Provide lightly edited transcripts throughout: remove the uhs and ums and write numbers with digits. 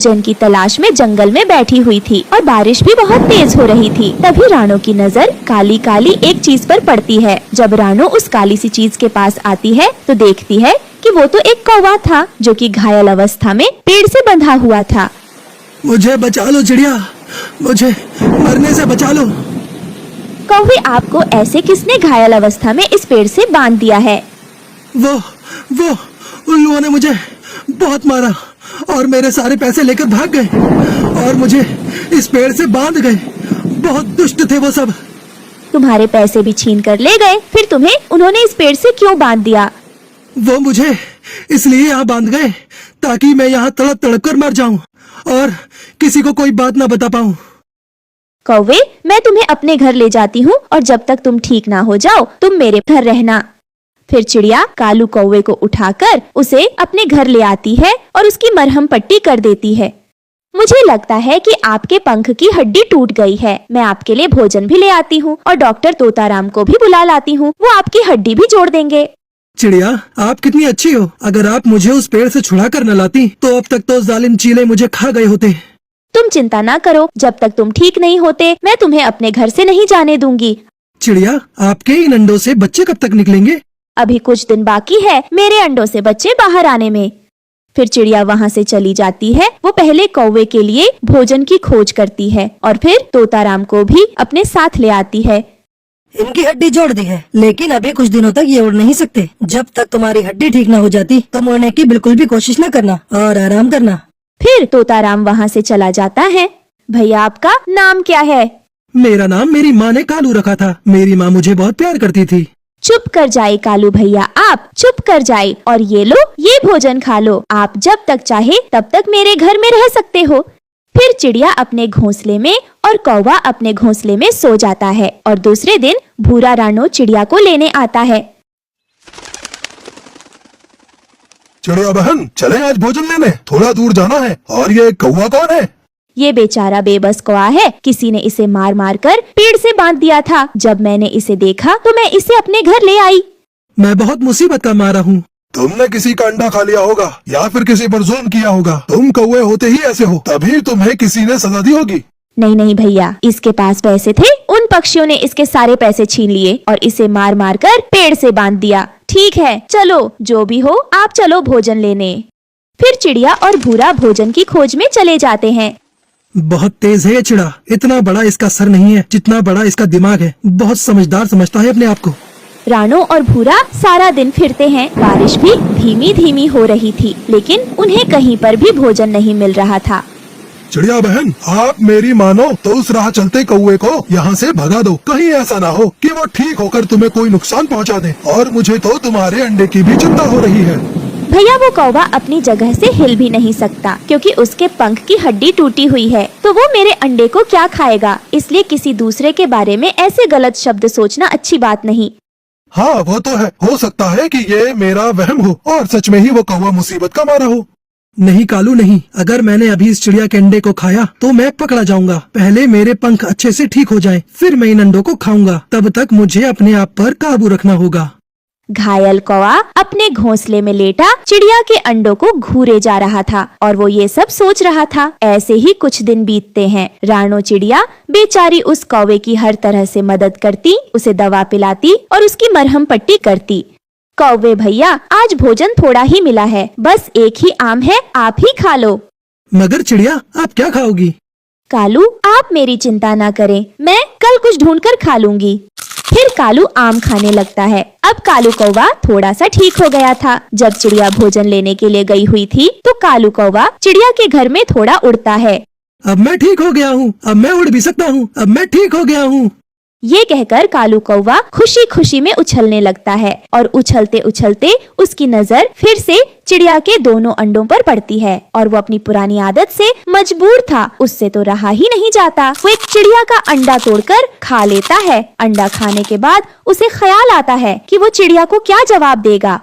भोजन की तलाश में जंगल में बैठी हुई थी और बारिश भी बहुत तेज हो रही थी। तभी रानो की नजर काली काली एक चीज पर पड़ती है। जब रानो उस काली सी चीज के पास आती है तो देखती है कि वो तो एक कौवा था जो कि घायल अवस्था में पेड़ से बंधा हुआ था। मुझे बचा लो चिड़िया, मुझे मरने से बचा लो। कौवे, आपको ऐसे किसने घायल अवस्था में इस पेड़ से बांध दिया है? वो उन लोगों ने मुझे बहुत मारा और मेरे सारे पैसे लेकर भाग गए और मुझे इस पेड़ से बांध गए। बहुत दुष्ट थे वो सब। तुम्हारे पैसे भी छीन कर ले गए, फिर तुम्हें उन्होंने इस पेड़ से क्यों बांध दिया? वो मुझे इसलिए यहाँ बांध गए ताकि मैं यहाँ तड़प तड़प कर मर जाऊं और किसी को कोई बात ना बता पाऊं। कौवे, मैं तुम्हें अपने घर ले जाती हूँ और जब तक तुम ठीक ना हो जाओ तुम मेरे घर रहना। फिर चिड़िया कालू कौवे को उठाकर उसे अपने घर ले आती है और उसकी मरहम पट्टी कर देती है। मुझे लगता है कि आपके पंख की हड्डी टूट गई है। मैं आपके लिए भोजन भी ले आती हूँ और डॉक्टर तोताराम को भी बुला लाती हूँ, वो आपकी हड्डी भी जोड़ देंगे। चिड़िया, आप कितनी अच्छी हो। अगर आप मुझे उस पेड़ से छुड़ा कर न लाती तो अब तक तो जालिम चीले मुझे खा गए होते। तुम चिंता ना करो, जब तक तुम ठीक नहीं होते मैं तुम्हें अपने घर से नहीं जाने दूंगी। चिड़िया, आपके इन अंडों से बच्चे कब तक निकलेंगे? अभी कुछ दिन बाकी है मेरे अंडों से बच्चे बाहर आने में। फिर चिड़िया वहाँ से चली जाती है। वो पहले कौवे के लिए भोजन की खोज करती है और फिर तोताराम को भी अपने साथ ले आती है। इनकी हड्डी जोड़ दी है, लेकिन अभी कुछ दिनों तक ये उड़ नहीं सकते। जब तक तुम्हारी हड्डी ठीक न हो जाती तुम उड़ने की बिल्कुल भी कोशिश न करना और आराम करना। फिर तोताराम वहाँ से चला जाता है। भैया, आपका नाम क्या है? मेरा नाम मेरी माँ ने कालू रखा था। मेरी माँ मुझे बहुत प्यार करती थी। चुप कर जाए कालू भैया, आप चुप कर जाए और ये लो, ये भोजन खा लो। आप जब तक चाहे तब तक मेरे घर में रह सकते हो। फिर चिड़िया अपने घोंसले में और कौवा अपने घोंसले में सो जाता है और दूसरे दिन भूरा रानो चिड़िया को लेने आता है। चिड़िया बहन, चले आज भोजन लेने, थोड़ा दूर जाना है। और ये कौवा कौन है? ये बेचारा बेबस कौवा है। किसी ने इसे मार मार कर पेड़ से बांध दिया था। जब मैंने इसे देखा तो मैं इसे अपने घर ले आई। मैं बहुत मुसीबत का मारा हूँ। तुमने किसी का अंडा खा लिया होगा या फिर किसी पर जुल्म किया होगा। तुम कौवे होते ही ऐसे हो, तभी तुम्हें किसी ने सजा दी होगी। नहीं नहीं भैया, इसके पास पैसे थे। उन पक्षियों ने इसके सारे पैसे छीन लिए और इसे मार मार कर पेड़ से बांध दिया। ठीक है, चलो जो भी हो, आप चलो भोजन लेने। फिर चिड़िया और भूरा भोजन की खोज में चले जाते हैं। बहुत तेज है ये चिड़ा। इतना बड़ा इसका सर नहीं है जितना बड़ा इसका दिमाग है। बहुत समझदार समझता है अपने आप को। रानो और भूरा सारा दिन फिरते हैं। बारिश भी धीमी धीमी हो रही थी, लेकिन उन्हें कहीं पर भी भोजन नहीं मिल रहा था। चिड़िया बहन, आप मेरी मानो तो उस राह चलते कौवे को यहाँ से भगा दो। कहीं ऐसा ना हो कि वो ठीक होकर तुम्हें कोई नुकसान पहुँचा दे। और मुझे तो तुम्हारे अंडे की भी चिंता हो रही है। भैया, वो कौवा अपनी जगह से हिल भी नहीं सकता क्योंकि उसके पंख की हड्डी टूटी हुई है। तो वो मेरे अंडे को क्या खाएगा? इसलिए किसी दूसरे के बारे में ऐसे गलत शब्द सोचना अच्छी बात नहीं। हाँ, वो तो है। हो सकता है कि ये मेरा वहम हो और सच में ही वो कौवा मुसीबत का मारा हो। नहीं कालू, नहीं। अगर मैंने अभी इस चिड़िया के अंडे को खाया तो मैं पकड़ा जाऊंगा। पहले मेरे पंख अच्छे से ठीक हो जाएं, फिर मैं इन अंडों को खाऊंगा। तब तक मुझे अपने आप पर काबू रखना होगा। घायल कौवा अपने घोंसले में लेटा चिड़िया के अंडों को घूरे जा रहा था और वो ये सब सोच रहा था। ऐसे ही कुछ दिन बीतते हैं। रानो चिड़िया बेचारी उस कौवे की हर तरह से मदद करती, उसे दवा पिलाती और उसकी मरहम पट्टी करती। कौवे भैया, आज भोजन थोड़ा ही मिला है, बस एक ही आम है, आप ही खा लो। मगर चिड़िया, आप क्या खाओगी? कालू, आप मेरी चिंता ना करें, मैं कल कुछ ढूंढकर खा लूंगी। फिर कालू आम खाने लगता है। अब कालू कौवा थोड़ा सा ठीक हो गया था। जब चिड़िया भोजन लेने के लिए गई हुई थी तो कालू कौवा चिड़िया के घर में थोड़ा उड़ता है। अब मैं ठीक हो गया हूँ, अब मैं उड़ भी सकता हूँ, अब मैं ठीक हो गया हूँ। ये कहकर कालू कौवा खुशी खुशी में उछलने लगता है और उछलते उछलते उसकी नजर फिर से चिड़िया के दोनों अंडों पर पड़ती है और वो अपनी पुरानी आदत से मजबूर था, उससे तो रहा ही नहीं जाता। वो एक चिड़िया का अंडा तोड़कर खा लेता है। अंडा खाने के बाद उसे ख्याल आता है कि वो चिड़िया को क्या जवाब देगा।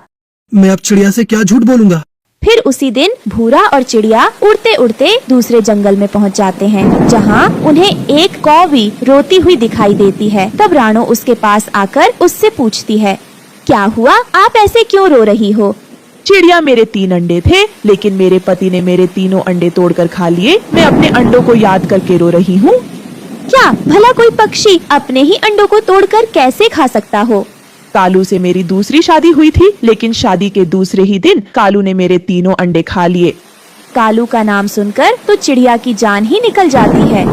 मैं अब चिड़िया से क्या झूठ बोलूंगा। फिर उसी दिन भूरा और चिड़िया उड़ते उड़ते दूसरे जंगल में पहुंच जाते हैं, जहां उन्हें एक कौवी रोती हुई दिखाई देती है। तब रानो उसके पास आकर उससे पूछती है, क्या हुआ, आप ऐसे क्यों रो रही हो? चिड़िया मेरे 3 अंडे थे, लेकिन मेरे पति ने मेरे तीनों अंडे तोड़कर खा लिए। मैं अपने अंडों को याद करके रो रही हूँ। क्या भला कोई पक्षी अपने ही अंडों को तोड़कर कैसे खा सकता हो? कालू से मेरी दूसरी शादी हुई थी, लेकिन शादी के दूसरे ही दिन कालू ने मेरे तीनों अंडे खा लिए। कालू का नाम सुनकर तो चिड़िया की जान ही निकल जाती है।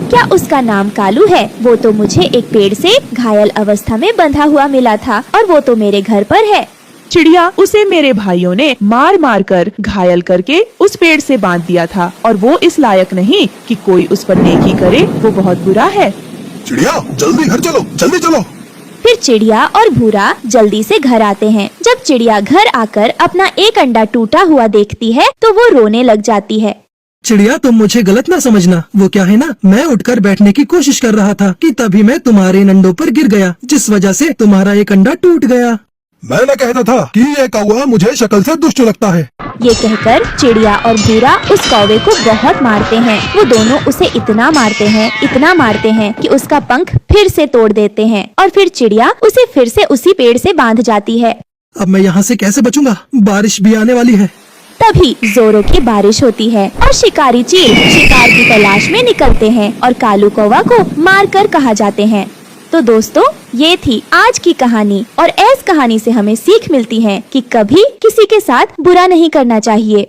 क्या उसका नाम कालू है? वो तो मुझे एक पेड़ से घायल अवस्था में बंधा हुआ मिला था और वो तो मेरे घर पर है। चिड़िया, उसे मेरे भाइयों ने मार मार कर घायल करके उस पेड़ से बांध दिया था और वो इस लायक नहीं कि कोई उस पर नेकी करे। वो बहुत बुरा है। चिड़िया जल्दी घर चलो, जल्दी चलो। फिर चिड़िया और भूरा जल्दी से घर आते हैं। जब चिड़िया घर आकर अपना एक अंडा टूटा हुआ देखती है तो वो रोने लग जाती है। चिड़िया, तुम मुझे गलत ना समझना। वो क्या है ना, मैं उठकर बैठने की कोशिश कर रहा था कि तभी मैं तुम्हारे इन अंडों पर गिर गया, जिस वजह से तुम्हारा एक अंडा टूट गया। मैंने कहता था कि ये कौवा मुझे शक्ल से दुष्ट लगता है। ये कहकर चिड़िया और भूरा उस कौवे को बहुत मारते हैं। वो दोनों उसे इतना मारते हैं कि उसका पंख फिर से तोड़ देते हैं और फिर चिड़िया उसे फिर से उसी पेड़ से बांध जाती है। अब मैं यहाँ से कैसे बचूंगा? बारिश भी आने वाली है। तभी जोरों की बारिश होती है और शिकारी चील शिकार की तलाश में निकलते हैं और कालू कौवा को मारकर कहा जाते हैं। तो दोस्तों, ये थी आज की कहानी और इस कहानी से हमें सीख मिलती है कि कभी किसी के साथ बुरा नहीं करना चाहिए।